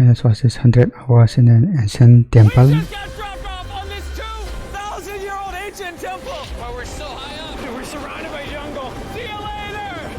And this was 100 hours in an ancient temple. We just got dropped off on this 2,000-year-old ancient temple. But we're so high up. We're surrounded by jungle. See you later.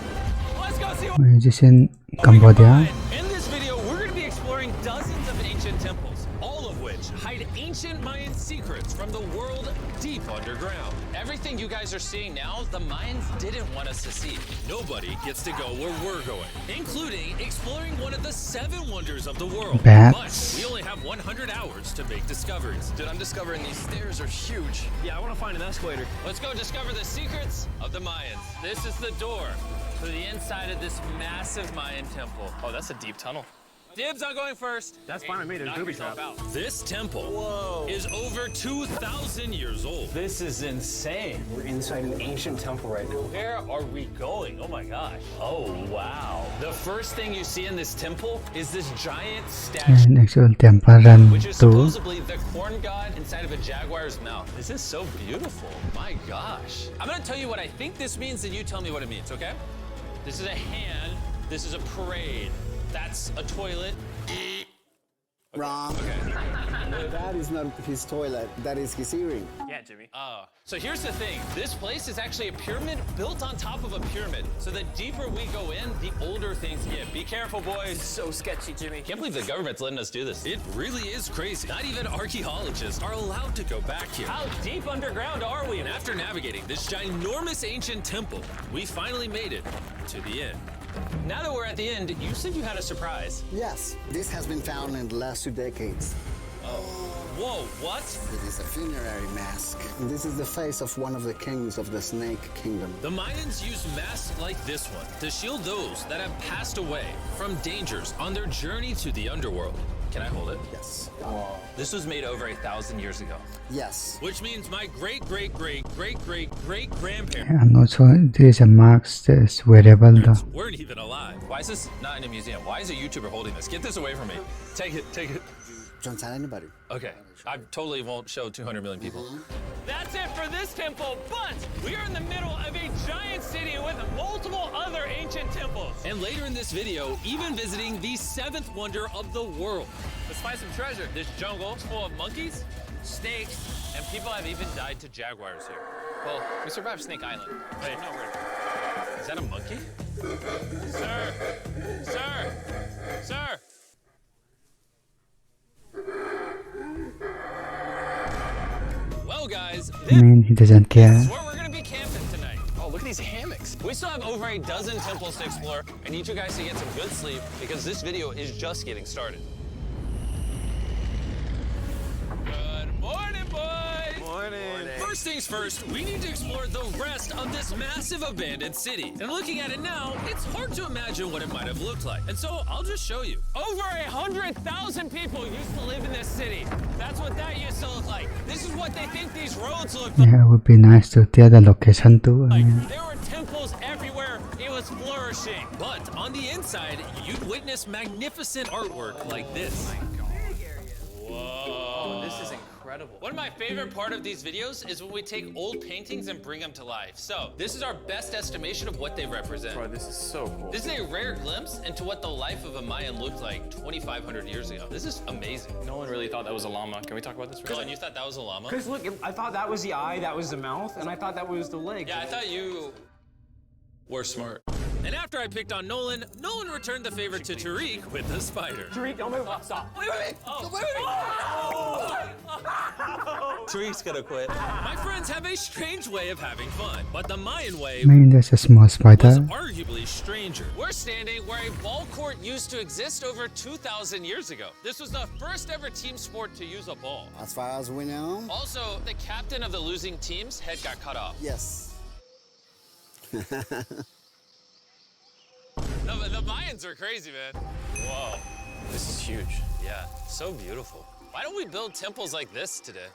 Let's go see what This is in Cambodia. In this video, we're going to be exploring dozens of ancient temples, all of which hide ancient Mayan secrets from the world deep underground. Everything you guys are seeing now, the Mayans didn't want us to see. Nobody gets to go where we're going, including exploring one of the 7 wonders of the world. Bats. But we only have 100 hours to make discoveries. Dude, I'm discovering these stairs are huge. Yeah, I want to find an escalator. Let's go discover the secrets of the Mayans. This is the door to the inside of this massive Mayan temple. Oh, that's a deep tunnel. Dibs on going first. That's fine with me. There's booby traps. This temple is over 2,000 years old. This is insane. We're inside an ancient temple right now. Where are we going? Oh my gosh. Oh wow. The first thing you see in this temple is this giant statue, An actual temple run which is through. supposedly the corn god inside of a jaguar's mouth. This is so beautiful. My gosh. I'm gonna tell you what I think this means, and you tell me what it means, okay? This is a hand. This is a parade. That's a toilet. Wrong. Okay. That is not his toilet. That is his earring. Yeah, Jimmy. So here's the thing. This place is actually a pyramid built on top of a pyramid. So the deeper we go in, the older things get. Be careful, boys. So sketchy, Jimmy. Can't believe the government's letting us do this. It really is crazy. Not even archaeologists are allowed to go back here. How deep underground are we? And after navigating this ginormous ancient temple, we finally made it to the end. Now that we're at the end, you said you had a surprise. Yes, this has been found in the last 2 decades. Whoa, what? It is a funerary mask. And this is the face of one of the kings of the Snake Kingdom. The Mayans used masks like this one to shield those that have passed away from dangers on their journey to the underworld. Can I hold it? Yes. This was made over 1,000 years ago. Yes. Which means my great-great-great-great-great-grandparents And also there is a marks that's wearable though. weren't even alive. Why is this not in a museum? Why is a YouTuber holding this? Get this away from me. Take it, take it. Don't tell anybody. Okay, I totally won't show 200 million people. That's it for this temple, but we are in the middle of a giant city with multiple other ancient temples. And later in this video, even visiting the 7th wonder of the world. Let's find some treasure. This jungle is full of monkeys, snakes, and people have even died to jaguars here. Well, we survived Snake Island. Wait, no, is that a monkey? Sir! Sir! Sir! Well, guys, I mean, he doesn't care. this is where we're gonna be camping tonight. Oh, look at these hammocks. We still have over a dozen temples to explore. I need you guys to get some good sleep because this video is just getting started. Good morning, boys. Morning. First things first, we need to explore the rest of this massive abandoned city. And looking at it now, it's hard to imagine what it might have looked like. And so I'll just show you. Over 100,000 people used to live in this city. That's what that used to look like. This is what they think these roads look like. Yeah, it would be nice to tell the location too. I mean, There were temples everywhere. It was flourishing. But on the inside, you'd witness magnificent artwork like this. Whoa. This is incredible. One of my favorite part of these videos is when we take old paintings and bring them to life. So this is our best estimation of what they represent. Bro, this is so cool. This is a rare glimpse into what the life of a Mayan looked like 2,500 years ago. This is amazing. No one really thought that was a llama. Can we talk about this for a Dylan, second? you thought that was a llama? Because look, I thought that was the eye, that was the mouth, and I thought that was the leg. Yeah, I thought you were smart. And after I picked on Nolan, Nolan returned the favor to Tariq with the spider. Tariq, don't move. Stop. Wait. Tariq's gonna quit. My friends have a strange way of having fun, but the Mayan way I mean, there's a small was spider. arguably stranger. We're standing where a ball court used to exist over 2,000 years ago. This was the first ever team sport to use a ball. As far as we know, Also, the captain of the losing team's head got cut off. yes. The Mayans are crazy, man. Whoa. This is huge. Yeah, so beautiful. Why don't we build temples like this today?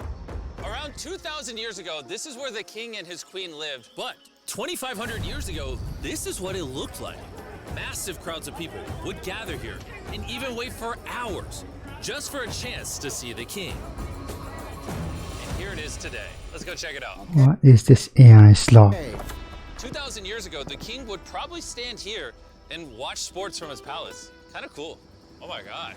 Around 2,000 years ago, this is where the king and his queen lived. But 2,500 years ago, this is what it looked like. Massive crowds of people would gather here and even wait for hours just for a chance to see the king. And here it is today. Let's go check it out. What is this AI slot? Hey, 2,000 years ago, the king would probably stand here and watch sports from his palace. Kind of cool. Oh my gosh.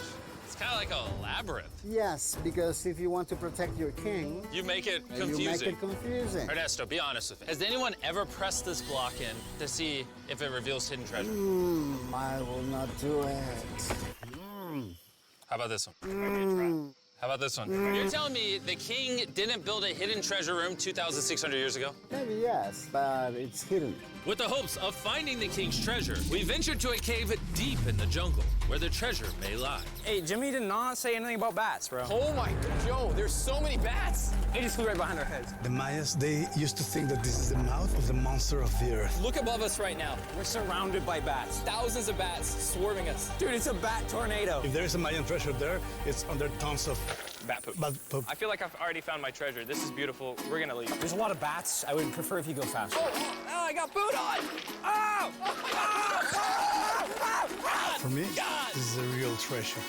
It's kind of like a labyrinth. Yes, because if you want to protect your king, You make it you make confusing. it confusing. Ernesto, be honest with me. Has anyone ever pressed this block in to see if it reveals hidden treasure? I will not do it. How about this one? How about this one? You're telling me the king didn't build a hidden treasure room 2,600 years ago? Maybe yes, but it's hidden. With the hopes of finding the king's treasure, we ventured to a cave deep in the jungle where the treasure may lie. Hey, Jimmy did not say anything about bats, bro. Oh my god, Joe, there's so many bats. They just flew right behind our heads. The Mayans, they used to think that this is the mouth of the monster of the earth. Look above us right now. We're surrounded by bats. Thousands of bats swarming us. Dude, it's a bat tornado. If there is a Mayan treasure there, it's under tons of Bat poop. bat poop. I feel like I've already found my treasure. This is beautiful. We're gonna leave. There's a lot of bats. I would prefer if you go faster. Oh, I got boot on! Oh! For me, this is a real treasure.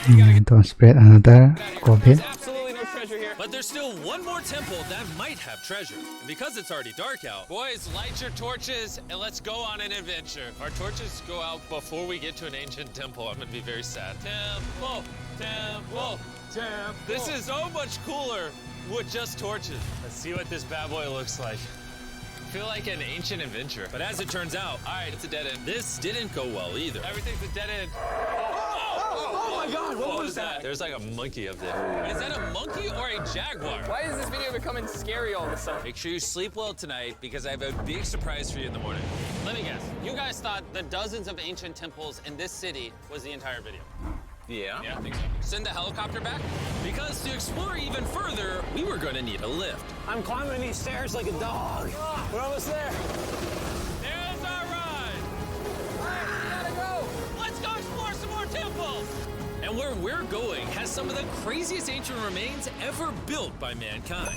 Okay, no, get Don't spread another COVID. There's absolutely no treasure here. But there's still one more temple that might have treasure. And because it's already dark out, boys, light your torches and let's go on an adventure. If our torches go out before we get to an ancient temple, I'm gonna be very sad. Temple, temple, temple. This is so much cooler with just torches. Let's see what this bad boy looks like. I feel like an ancient adventure. But as it turns out, all right, it's a dead end. This didn't go well either. Everything's a dead end. Oh my god, what was that? There's like a monkey up there. Is that a monkey or a jaguar? Why is this video becoming scary all of a sudden? Make sure you sleep well tonight because I have a big surprise for you in the morning. Let me guess. You guys thought the dozens of ancient temples in this city was the entire video. Yeah. I think so. Send the helicopter back? Because to explore even further, we were going to need a lift. I'm climbing these stairs like a dog. We're almost there. There's our ride. We gotta go. Let's go explore some more temples. And where we're going has some of the craziest ancient remains ever built by mankind.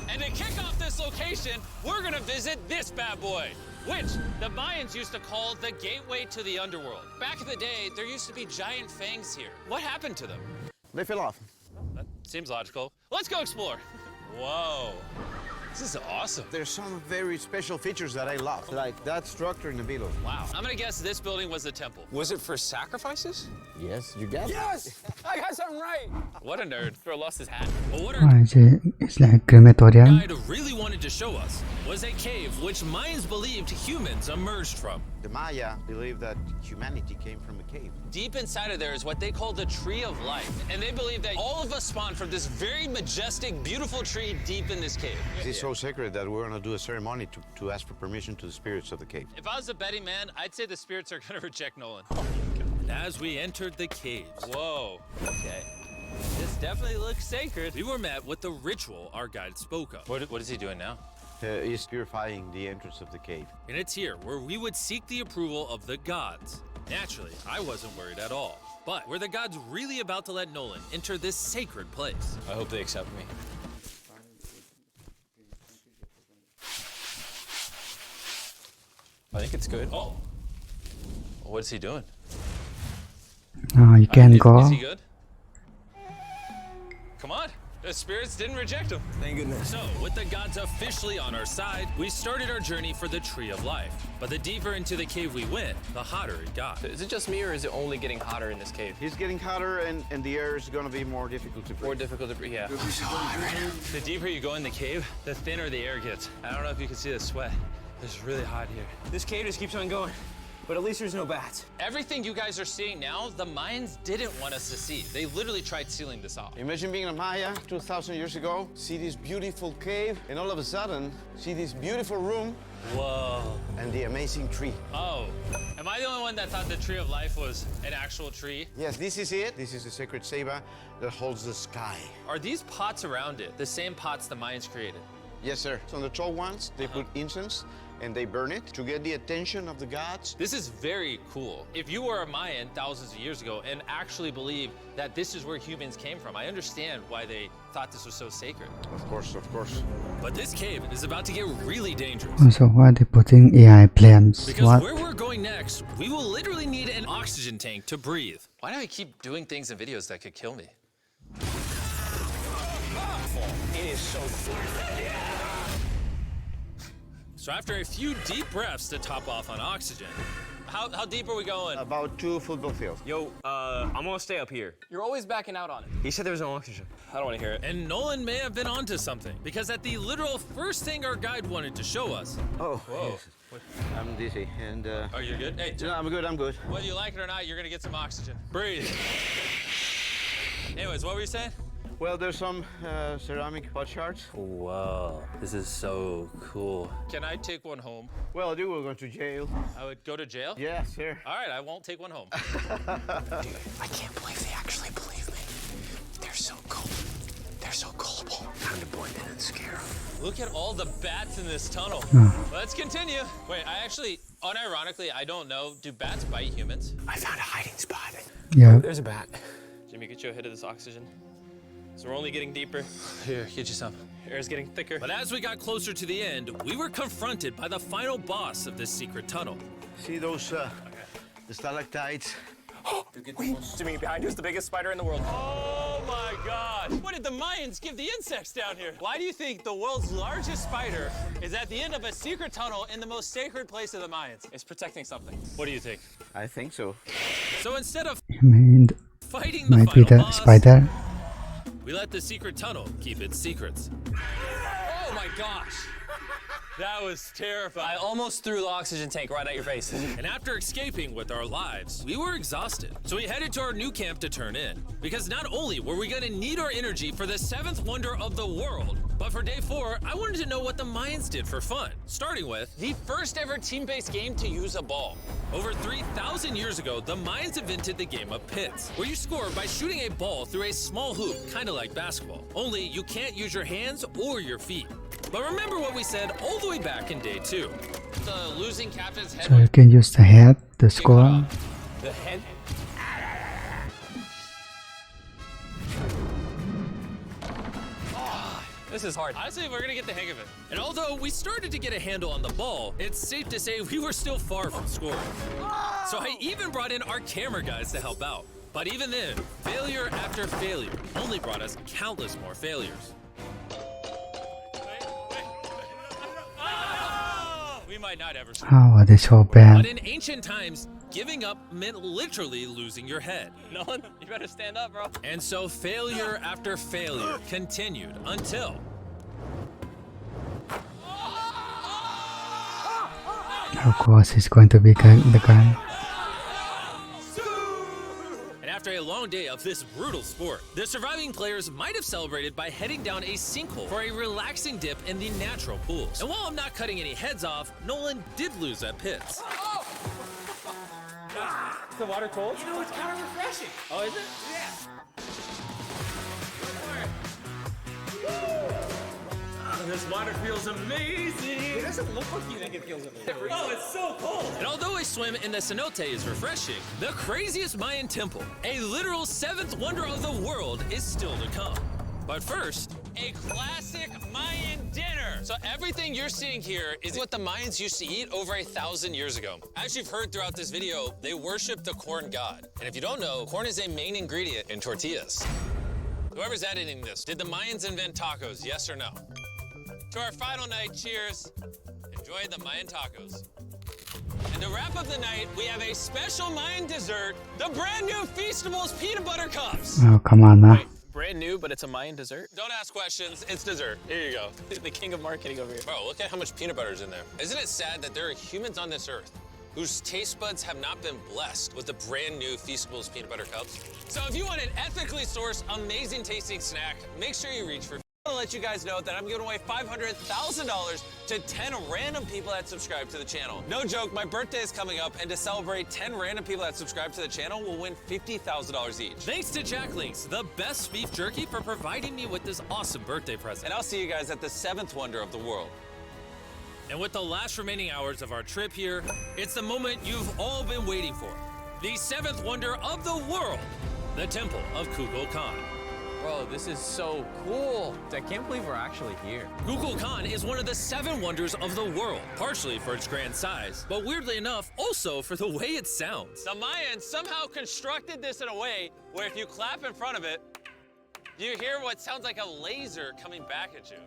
And to kick off this location, we're gonna visit this bad boy, which the Mayans used to call the gateway to the underworld. Back in the day, there used to be giant fangs here. What happened to them? They fell off. That seems logical. Let's go explore. Whoa, this is awesome. There's some very special features that I love, like that structure in the middle. Wow. I'm gonna guess this building was the temple. Was it for sacrifices? Yes, you got it. Yes! I got something right. What a nerd. Throw lost his hat. But what Oh, our it's like crematorium. guide really wanted to show us was a cave which Mayans believed humans emerged from. The Maya believe that humanity came from a cave. Deep inside of there is what they call the tree of life. And they believe that all of us spawned from this very majestic, beautiful tree deep in this cave. It's so sacred that we're gonna do a ceremony to ask for permission to the spirits of the cave. If I was a betting man, I'd say the spirits are gonna reject Nolan. And as we entered the caves, whoa, okay. This definitely looks sacred. We were met with the ritual our guide spoke of. What is he doing now? Is purifying the entrance of the cave. And it's here where we would seek the approval of the gods. Naturally, I wasn't worried at all. But were the gods really about to let Nolan enter this sacred place? I hope they accept me. I think it's good. Oh. What's he doing? You can go. Is he good? Come on. The spirits didn't reject him. Thank goodness. So, with the gods officially on our side, we started our journey for the Tree of Life. But the deeper into the cave we went, the hotter it got. Is it just me or is it only getting hotter in this cave? It's getting hotter and the air is gonna be more difficult to breathe. More difficult to breathe, yeah. The deeper you go in the cave, the thinner the air gets. I don't know if you can see the sweat. It's really hot here. This cave just keeps on going. But at least there's no bats. Everything you guys are seeing now, the Mayans didn't want us to see. They literally tried sealing this off. Imagine being a Maya 2,000 years ago, see this beautiful cave, and all of a sudden, see this beautiful room Whoa. and the amazing tree. Oh, am I the only one that thought the Tree of Life was an actual tree? Yes, this is it. This is the sacred ceiba that holds the sky. Are these pots around it the same pots the Mayans created? Yes, sir. So on the tall ones, they put incense and they burn it to get the attention of the gods. This is very cool. If you were a Mayan thousands of years ago and actually believe that this is where humans came from, I understand why they thought this was so sacred. Of course, of course. But this cave is about to get really dangerous. Also, why are they putting AI plants? Because What? where we're going next, we will literally need an oxygen tank to breathe. Why do I keep doing things in videos that could kill me? It is so So after a few deep breaths to top off on oxygen, How deep are we going? About 2 football fields. Yo, I'm gonna stay up here. You're always backing out on it. He said there was no oxygen. I don't want to hear it. And Nolan may have been onto something, because at the literal first thing our guide wanted to show us. Oh, Whoa. yes. I'm dizzy and. Oh, you're good? Hey, No, I'm good. I'm good. whether you like it or not, you're gonna get some oxygen. Breathe. Anyways, what were you saying? Well, there's some ceramic pot shards. Whoa, this is so cool. Can I take one home? Well, you will go to jail. I would go to jail? Yes, sir. All right, I won't take one home. I can't believe they actually believe me. They're so cool. They're so gullible. Time to blend in and scare them. Look at all the bats in this tunnel. Let's continue. Wait, I actually, unironically, I don't know. Do bats bite humans? I found a hiding spot. Yeah. There's a bat. Jimmy, get you a hit of this oxygen. So we're only getting deeper. Here, get you some. Air's getting thicker. But as we got closer to the end, we were confronted by the final boss of this secret tunnel. See those the stalactites? Jimmy, behind you is the biggest spider in the world. Oh my God! What did the Mayans give the insects down here? Why do you think the world's largest spider is at the end of a secret tunnel in the most sacred place of the Mayans? It's protecting something. What do you think? I think so. So instead of I mean, fighting the might be final the boss, spider. we let the secret tunnel keep its secrets. Oh my gosh! That was terrifying. I almost threw the oxygen tank right at your face. And after escaping with our lives, we were exhausted. So we headed to our new camp to turn in. Because not only were we gonna need our energy for the 7th wonder of the world, but for day 4, I wanted to know what the Mayans did for fun. Starting with the first ever team-based game to use a ball. Over 3,000 years ago, the Mayans invented the game of pits, where you score by shooting a ball through a small hoop, kind of like basketball. Only you can't use your hands or your feet. But remember what we said all the way back in day 2. The losing captain's head. So you can use the head to score. The head? This is hard. Honestly, we're gonna get the hang of it. And although we started to get a handle on the ball, it's safe to say we were still far from scoring. So I even brought in our camera guys to help out. But even then, failure after failure only brought us countless more failures. We might not ever score. How are they so But bad? in ancient times, giving up meant literally losing your head. Nolan, you better stand up, bro. And so failure after failure continued until... Of course, he's going to be the guy. And after a long day of this brutal sport, the surviving players might have celebrated by heading down a sinkhole for a relaxing dip in the natural pools. And while I'm not cutting any heads off, Nolan did lose at pits. Is the water cold? You know, it's kind of refreshing. Oh, is it? This water feels amazing. It doesn't look like you think it feels amazing. Oh, it's so cold. And although a swim in the cenote is refreshing, the craziest Mayan temple, a literal 7th wonder of the world, is still to come. But first, a classic Mayan dinner. So everything you're seeing here is what the Mayans used to eat over 1,000 years ago. As you've heard throughout this video, they worship the corn god. And if you don't know, corn is a main ingredient in tortillas. Whoever's editing this, did the Mayans invent tacos, yes or no? To our final night, cheers. Enjoy the Mayan tacos. And to wrap up the night, we have a special Mayan dessert, the brand new Feastables peanut butter cups. Oh, come on now. Brand new, but it's a Mayan dessert. Don't ask questions, it's dessert. Here you go. The king of marketing over here. Bro, look at how much peanut butter is in there. Isn't it sad that there are humans on this earth whose taste buds have not been blessed with the brand new Feastables peanut butter cups? So if you want an ethically sourced, amazing tasting snack, make sure you reach for. I want to let you guys know that I'm giving away $500,000 to 10 random people that subscribe to the channel. No joke, my birthday is coming up, and to celebrate, 10 random people that subscribe to the channel will win $50,000 each. Thanks to Jack Links, the best beef jerky, for providing me with this awesome birthday present. And I'll see you guys at the 7th wonder of the world. And with the last remaining hours of our trip here, it's the moment you've all been waiting for. The 7th wonder of the world, the Temple of Kukulkan. Bro, this is so cool. I can't believe we're actually here. Kukulkan is one of the 7 wonders of the world, partially for its grand size, but weirdly enough, also for the way it sounds. The Mayans somehow constructed this in a way where if you clap in front of it, you hear what sounds like a laser coming back at you.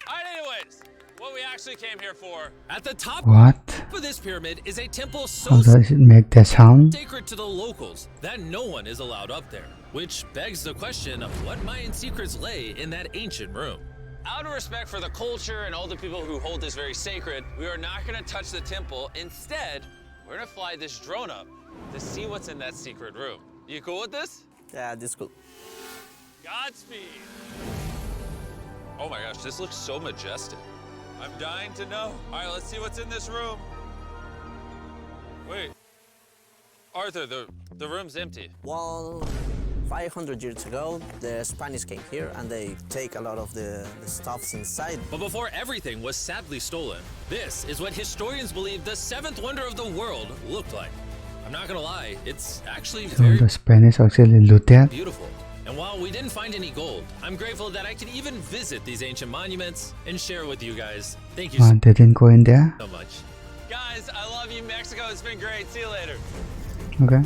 All right, anyways, what we actually came here for. At the top What? top of this pyramid is a temple so How does it make that sound? sacred to the locals that no one is allowed up there. Which begs the question of what Mayan secrets lay in that ancient room. Out of respect for the culture and all the people who hold this very sacred, we are not going to touch the temple. Instead, we're going to fly this drone up to see what's in that secret room. You cool with this? Yeah, this is cool. Godspeed. Oh my gosh, this looks so majestic. I'm dying to know. All right, let's see what's in this room. Wait. Arthur, the room's empty. Well, 500 years ago, the Spanish came here and they take a lot of the stuffs inside. But before everything was sadly stolen, this is what historians believe the seventh wonder of the world looked like. I'm not gonna lie, it's actually So very the Spanish actually loot that. beautiful. And while we didn't find any gold, I'm grateful that I could even visit these ancient monuments and share with you guys. Thank you They didn't go in there. so much. Guys, I love you, Mexico. It's been great. See you later. Okay.